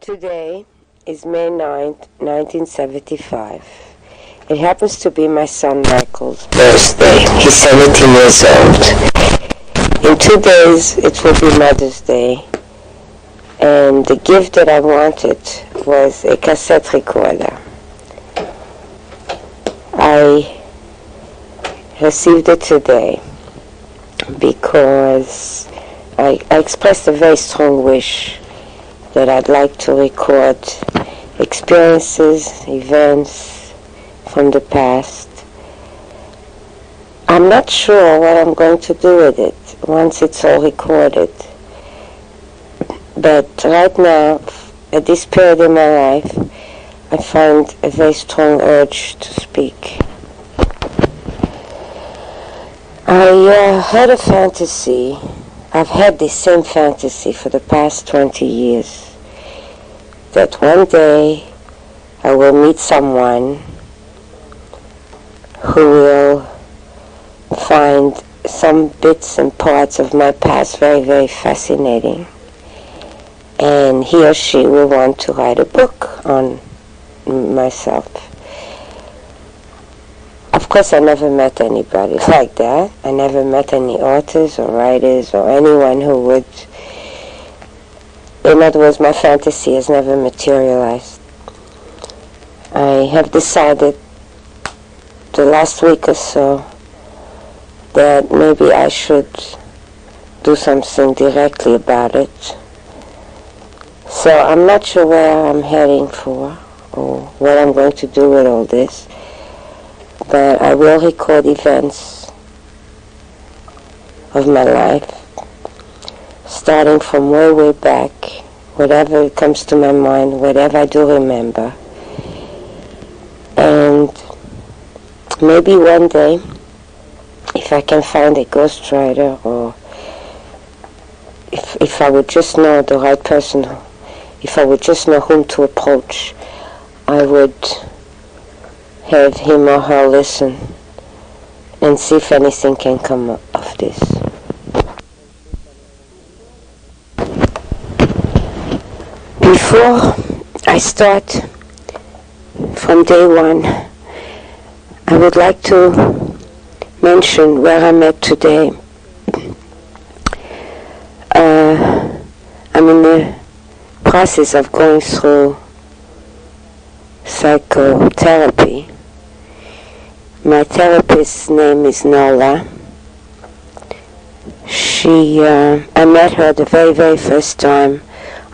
Today is May 9th, 1975. It happens to be my son Michael's birthday. He's 17 years old. In 2 days, it will be Mother's Day. And the gift that I wanted was a cassette recorder. I received it today because I expressed a very strong wish that I'd like to record experiences, events from the past. I'm not sure what I'm going to do with it once it's all recorded. But right now, at this period in my life, I find a very strong urge to speak. I had a fantasy. I've had this same fantasy for the past 20 years, that one day I will meet someone who will find some bits and parts of my past very, very fascinating. And he or she will want to write a book on myself. Of course, I never met anybody like that. I never met any authors or writers or anyone who would. In other words, my fantasy has never materialized. I have decided the last week or so that maybe I should do something directly about it. So I'm not sure where I'm heading for or what I'm going to do with all this. But I will record events of my life, starting from way, way back, whatever comes to my mind, whatever I do remember. And maybe one day, if I can find a ghostwriter, or if I would just know the right person, if I would just know whom to approach, I would have him or her listen and see if anything can come of this. Before I start from day one, I would like to mention where I'm at today. I'm in the process of going through psychotherapy. My therapist's name is Nola. I met her the very, very first time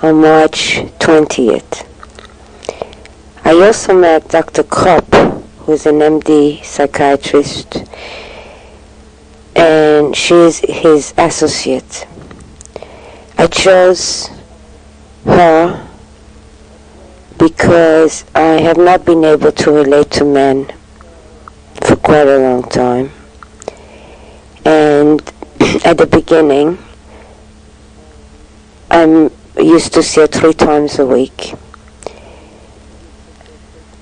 on March 20th. I also met Dr. Kropp, who's an MD psychiatrist, and she is his associate. I chose her because I have not been able to relate to men for quite a long time. And at the beginning, I used to see her 3 times a week.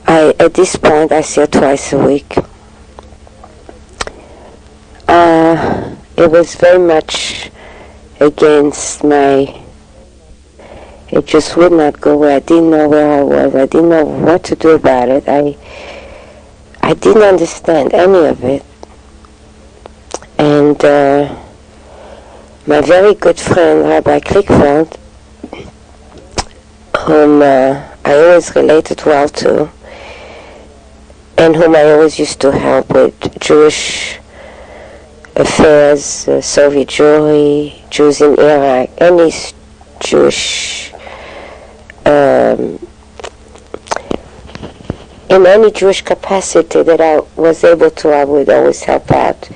At this point, I see her twice a week. It was very much against it just would not go away. I didn't know where I was. I didn't know what to do about it. I didn't understand any of it. And my very good friend, Rabbi Klickfeld, whom I always related well to, and whom I always used to help with Jewish affairs, Soviet Jewry, Jews in Iraq, any Jewish, in any Jewish capacity that I was able to, I would always help out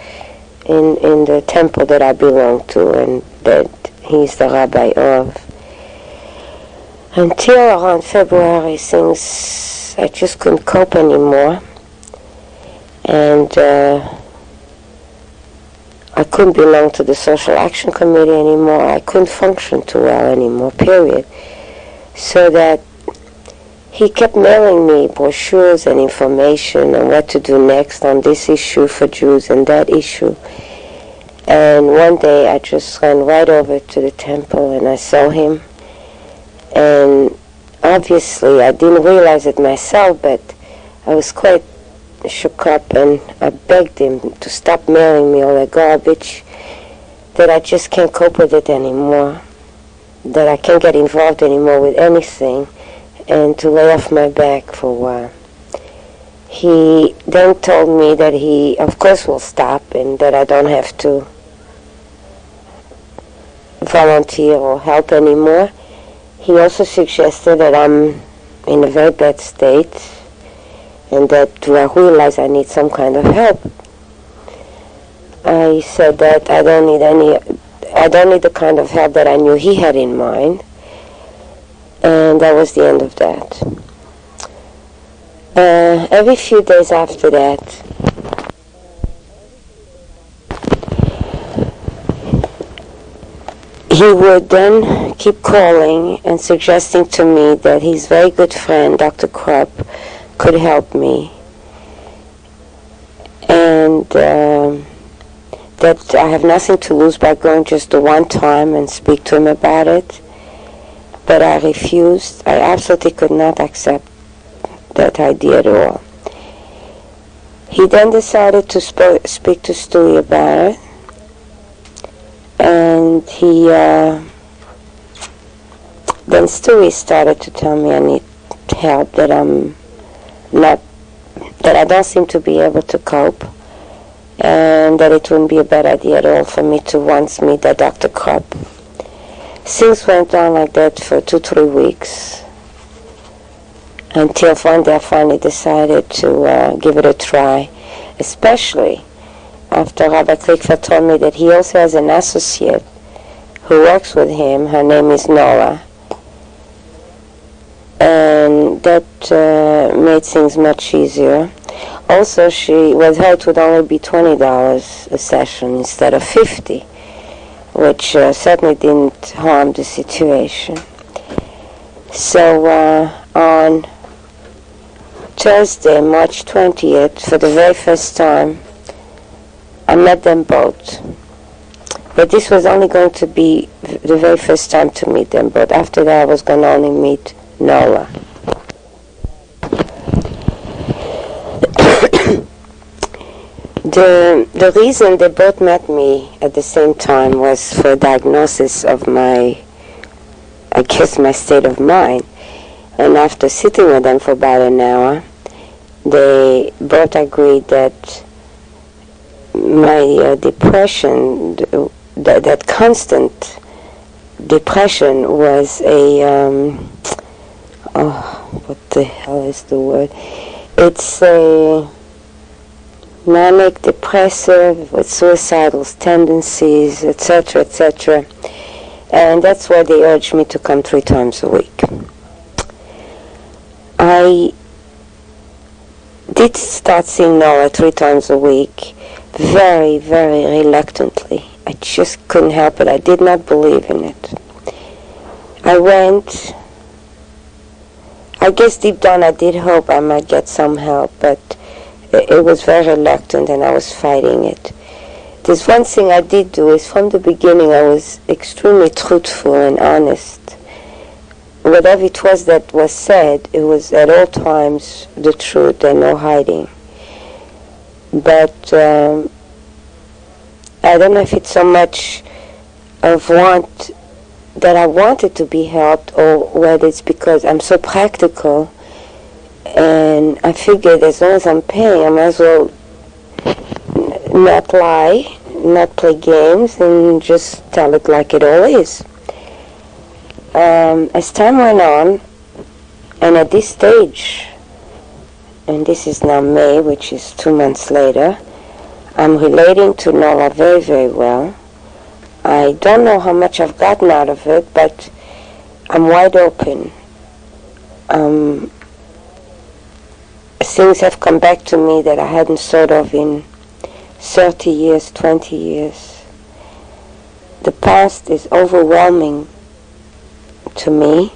in the temple that I belong to and that he's the rabbi of. Until around February, things, I just couldn't cope anymore. And I couldn't belong to the Social Action Committee anymore. I couldn't function too well anymore, period. So that he kept mailing me brochures and information on what to do next on this issue for Jews and that issue. And one day I just ran right over to the temple and I saw him. And obviously I didn't realize it myself, but I was quite shook up, and I begged him to stop mailing me all that garbage, that I just can't cope with it anymore, that I can't get involved anymore with anything, and to lay off my back for a while. He then told me that he, of course, will stop, and that I don't have to volunteer or help anymore. He also suggested that I'm in a very bad state, and that I realize I need some kind of help. I said that I don't need the kind of help that I knew he had in mind, and that was the end of that. Every few days after that, he would then keep calling and suggesting to me that his very good friend, Dr. Krupp, could help me, and that I have nothing to lose by going just the one time and speak to him about it. But I refused. I absolutely could not accept that idea at all. He then decided to speak to Stewie about it, and then Stewie started to tell me I need help, that I don't seem to be able to cope, and that it wouldn't be a bad idea at all for me to once meet that Dr. Krupp. Things went on like that for 2-3 weeks, until one day I finally decided to give it a try, especially after Rabbi Klikfer told me that he also has an associate who works with him. Her name is Nora, and that made things much easier. Also, with her it would only be $20 a session instead of $50, which certainly didn't harm the situation. So on Thursday, March 20th, for the very first time, I met them both. But this was only going to be the very first time to meet them both. After that, I was going to only meet Nola. The reason they both met me at the same time was for a diagnosis of my state of mind. And after sitting with them for about an hour, they both agreed that my depression, that constant depression, was what the hell is the word? It's a manic depressive with suicidal tendencies, etc., etc. And that's why they urged me to come 3 times a week. I did start seeing Noah 3 times a week, very, very reluctantly. I just couldn't help it. I did not believe in it. I went. I guess deep down I did hope I might get some help, but it was very reluctant and I was fighting it. There's one thing I did do is from the beginning I was extremely truthful and honest. Whatever it was that was said, it was at all times the truth and no hiding. But I don't know if it's so much of that I wanted to be helped, or whether it's because I'm so practical and I figured as long as I'm paying, I might as well not lie, not play games, and just tell it like it all is. As time went on, and at this stage, and this is now May, which is 2 months later, I'm relating to Nola very, very well. I don't know how much I've gotten out of it, but I'm wide open. Things have come back to me that I hadn't thought of in 30 years, 20 years. The past is overwhelming to me.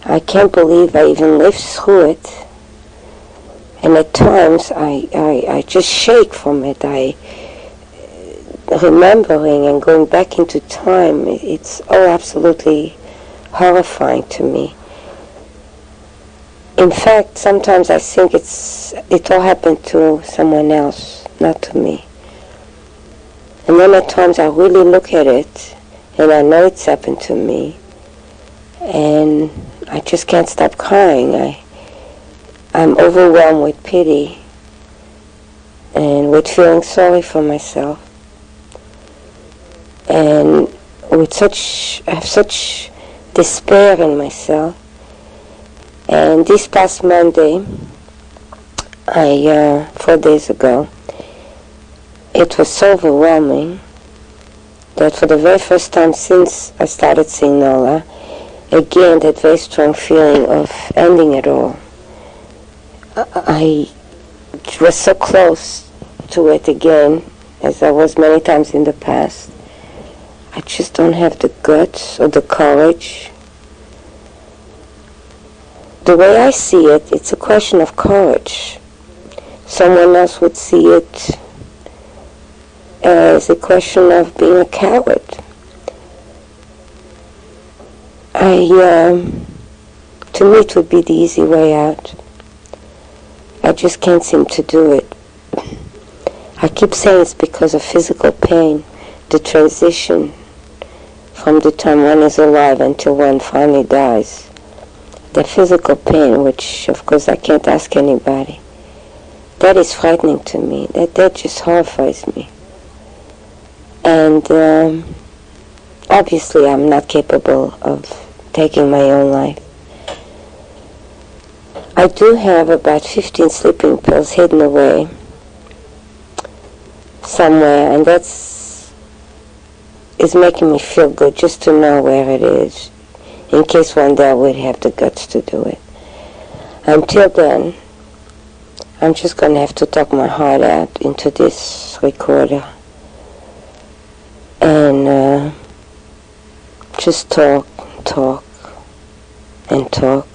I can't believe I even lived through it. And at times I just shake from it. Remembering and going back into time, it's absolutely horrifying to me. In fact, sometimes I think it all happened to someone else, not to me. And then at times I really look at it, and I know it's happened to me, and I just can't stop crying. I'm overwhelmed with pity and with feeling sorry for myself, and I have such despair in myself. And this past Monday, 4 days ago, it was so overwhelming that for the very first time since I started seeing Nola, again that very strong feeling of ending it all. I was so close to it again, as I was many times in the past. I just don't have the guts or the courage. The way I see it, it's a question of courage. Someone else would see it as a question of being a coward. To me it would be the easy way out. I just can't seem to do it. I keep saying it's because of physical pain, the transition from the time one is alive until one finally dies. The physical pain, which of course I can't ask anybody, that is frightening to me. That just horrifies me. And obviously I'm not capable of taking my own life. I do have about 15 sleeping pills hidden away somewhere, and is making me feel good just to know where it is, in case one day I would have the guts to do it. Until then, I'm just going to have to talk my heart out into this recorder and just talk, and talk.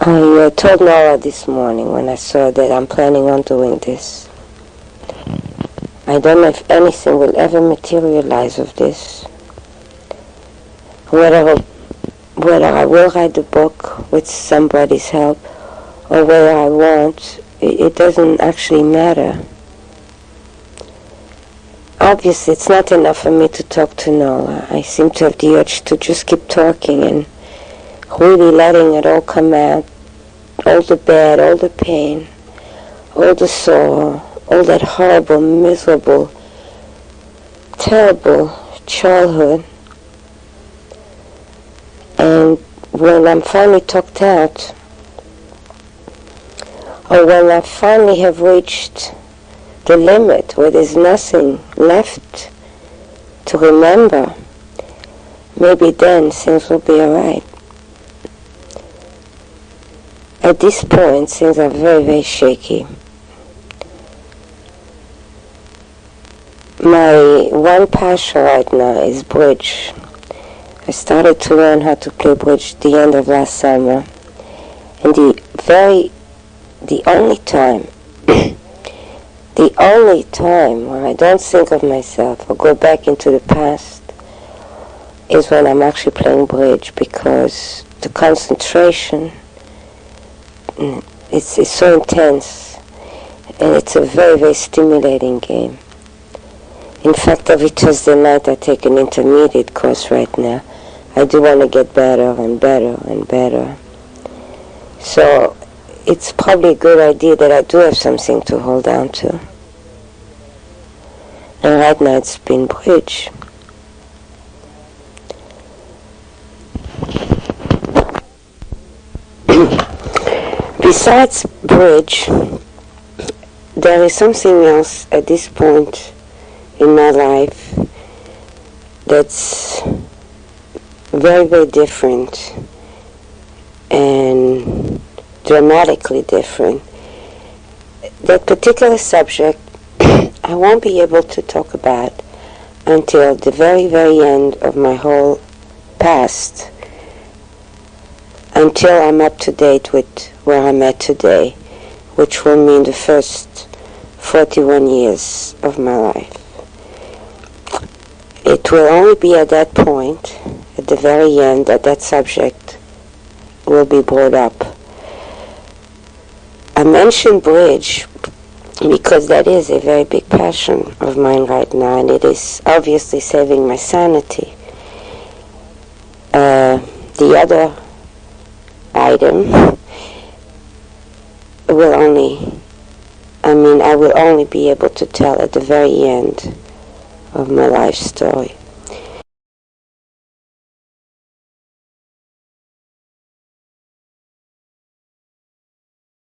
I told Nora this morning when I saw that I'm planning on doing this. I don't know if anything will ever materialize of this. Whether I will write the book with somebody's help or whether I won't, it doesn't actually matter. Obviously, it's not enough for me to talk to Nola. I seem to have the urge to just keep talking and really letting it all come out. All the bad, all the pain, all the sorrow, all that horrible, miserable, terrible childhood. And when I'm finally talked out, or when I finally have reached the limit where there's nothing left to remember, maybe then things will be alright. At this point, things are very, very shaky. My one passion right now is bridge. I started to learn how to play bridge at the end of last summer. And the only time where I don't think of myself or go back into the past is when I'm actually playing bridge, because the concentration, it's so intense, and it's a very, very stimulating game. In fact, every Tuesday night I take an intermediate course right now. I do want to get better and better and better. So it's probably a good idea that I do have something to hold on to. And right now it's been bridge. Besides bridge, there is something else at this point in my life that's very, very different and dramatically different. That particular subject I won't be able to talk about until the very, very end of my whole past, until I'm up to date with where I'm at today, which will mean the first 41 years of my life. It will only be at that point, at the very end, that that subject will be brought up. I mention bridge because that is a very big passion of mine right now, and it is obviously saving my sanity. The other item I will only be able to tell at the very end of my life story.